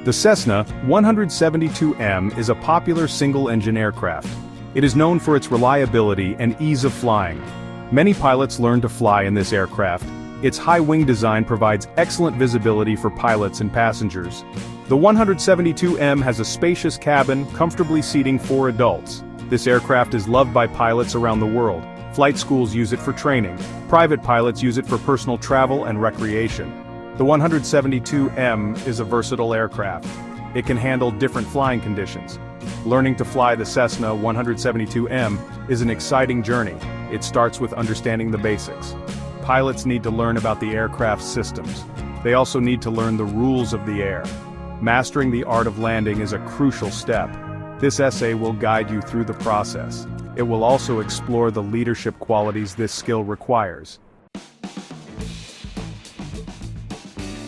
The Cessna 172M is a popular single-engine aircraft. It is known for its reliability and ease of flying. Many pilots learn to fly in this aircraft. Its high-wing design provides excellent visibility for pilots and passengers. The 172M has a spacious cabin, comfortably seating 4 adults. This aircraft is loved by pilots around the world. Flight schools use it for training. Private pilots use it for personal travel and recreation. The 172M is a versatile aircraft. It can handle different flying conditions. Learning to fly the Cessna 172M is an exciting journey. It starts with understanding the basics. Pilots need to learn about the aircraft's systems. They also need to learn the rules of the air. Mastering the art of landing is a crucial step. This essay will guide you through the process. It will also explore the leadership qualities this skill requires.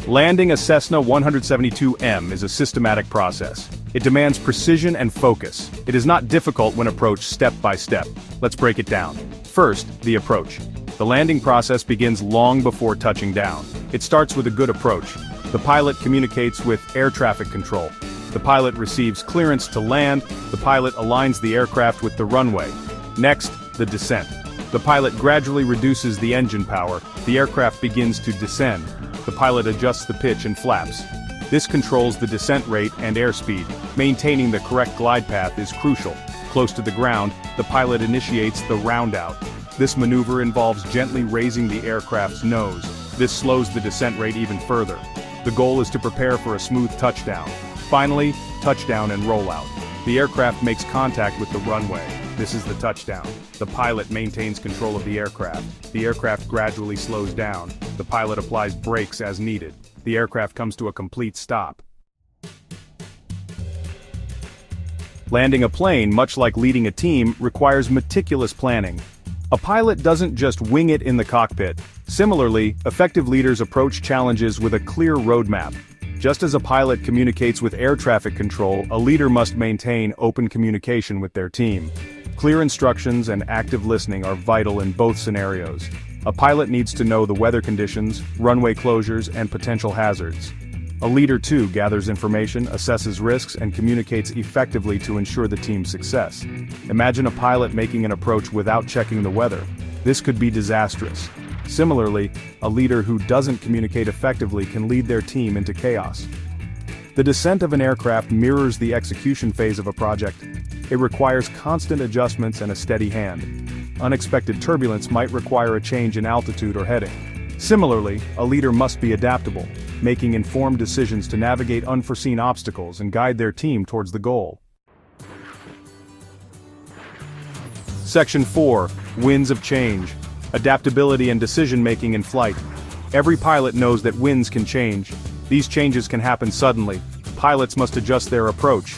Landing a Cessna 172M is a systematic process. It demands precision and focus. It is not difficult when approached step by step. Let's break it down. First, the approach. The landing process begins long before touching down. It starts with a good approach. The pilot communicates with air traffic control. The pilot receives clearance to land. The pilot aligns the aircraft with the runway. Next, the descent. The pilot gradually reduces the engine power. The aircraft begins to descend. The pilot adjusts the pitch and flaps. This controls the descent rate and airspeed. Maintaining the correct glide path is crucial. Close to the ground, the pilot initiates the roundout. This maneuver involves gently raising the aircraft's nose. This slows the descent rate even further. The goal is to prepare for a smooth touchdown. Finally, touchdown and rollout. The aircraft makes contact with the runway. This is the touchdown. The pilot maintains control of the aircraft. The aircraft gradually slows down. The pilot applies brakes as needed. The aircraft comes to a complete stop. Landing a plane, much like leading a team, requires meticulous planning. A pilot doesn't just wing it in the cockpit. Similarly, effective leaders approach challenges with a clear roadmap. Just as a pilot communicates with air traffic control, a leader must maintain open communication with their team. Clear instructions and active listening are vital in both scenarios. A pilot needs to know the weather conditions, runway closures, and potential hazards. A leader too gathers information, assesses risks, and communicates effectively to ensure the team's success. Imagine a pilot making an approach without checking the weather. This could be disastrous. Similarly, a leader who doesn't communicate effectively can lead their team into chaos. The descent of an aircraft mirrors the execution phase of a project. It requires constant adjustments and a steady hand. Unexpected turbulence might require a change in altitude or heading. Similarly, a leader must be adaptable, making informed decisions to navigate unforeseen obstacles and guide their team towards the goal. Section 4. Winds of change. Adaptability and decision-making in flight. Every pilot knows that winds can change. These changes can happen suddenly. Pilots must adjust their approach.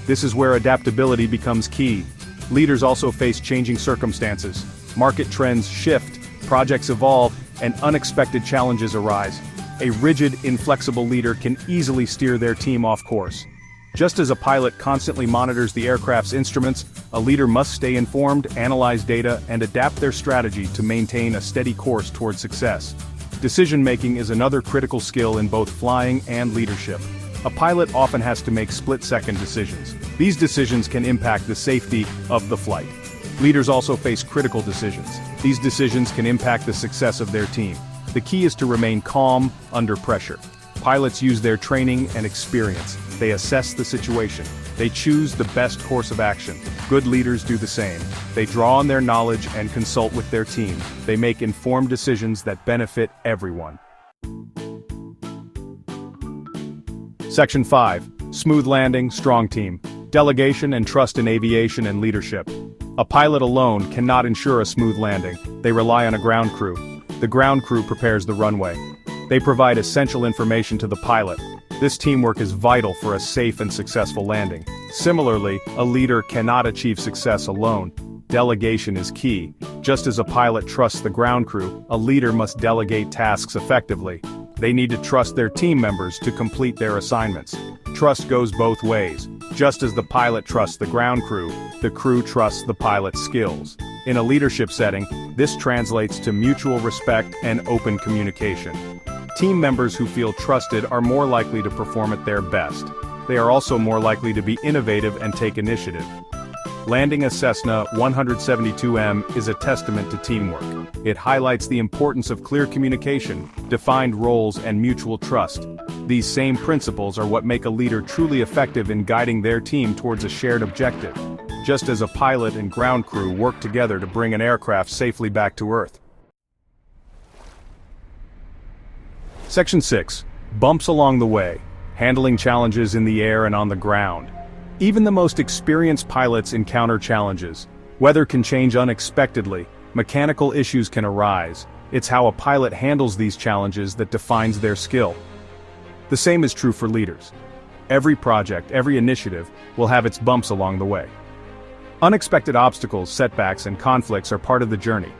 This is where adaptability becomes key. Leaders also face changing circumstances. Market trends shift, projects evolve, and unexpected challenges arise. A rigid, inflexible leader can easily steer their team off course. Just as a pilot constantly monitors the aircraft's instruments, a leader must stay informed, analyze data, and adapt their strategy to maintain a steady course toward success. Decision-making is another critical skill in both flying and leadership. A pilot often has to make split-second decisions. These decisions can impact the safety of the flight. Leaders also face critical decisions. These decisions can impact the success of their team. The key is to remain calm under pressure. Pilots use their training and experience. They assess the situation. They choose the best course of action. Good leaders do the same. They draw on their knowledge and consult with their team. They make informed decisions that benefit everyone. Section 5. Smooth landing, strong team. Delegation and trust in aviation and leadership. A pilot alone cannot ensure a smooth landing. They rely on a ground crew. The ground crew prepares the runway. They provide essential information to the pilot. This teamwork is vital for a safe and successful landing. Similarly, a leader cannot achieve success alone. Delegation is key. Just as a pilot trusts the ground crew, a leader must delegate tasks effectively. They need to trust their team members to complete their assignments. Trust goes both ways. Just as the pilot trusts the crew trusts the pilot's skills. In a leadership setting, this translates to mutual respect and open communication. Team members who feel trusted are more likely to perform at their best. They are also more likely to be innovative and take initiative. Landing a Cessna 172M is a testament to teamwork. It highlights the importance of clear communication, defined roles, and mutual trust. These same principles are what make a leader truly effective in guiding their team towards a shared objective, just as a pilot and ground crew work together to bring an aircraft safely back to Earth. Section 6. Bumps along the way. Handling challenges in the air and on the ground. Even the most experienced pilots encounter challenges. Weather can change unexpectedly, mechanical issues can arise. It's how a pilot handles these challenges that defines their skill. The same is true for leaders. Every project, every initiative, will have its bumps along the way. Unexpected obstacles, setbacks, and conflicts are part of the journey.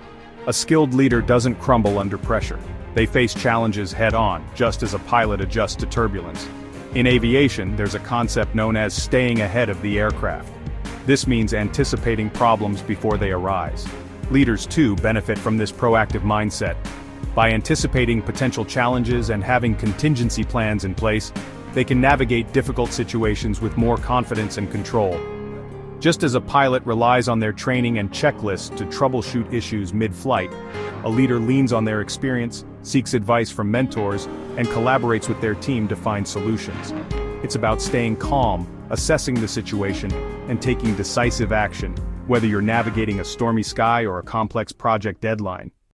A skilled leader doesn't crumble under pressure. They face challenges head-on, just as a pilot adjusts to turbulence. In aviation, there's a concept known as staying ahead of the aircraft. This means anticipating problems before they arise. Leaders, too, benefit from this proactive mindset. By anticipating potential challenges and having contingency plans in place, they can navigate difficult situations with more confidence and control. Just as a pilot relies on their training and checklists to troubleshoot issues mid-flight, a leader leans on their experience, seeks advice from mentors, and collaborates with their team to find solutions. It's about staying calm, assessing the situation, and taking decisive action, whether you're navigating a stormy sky or a complex project deadline.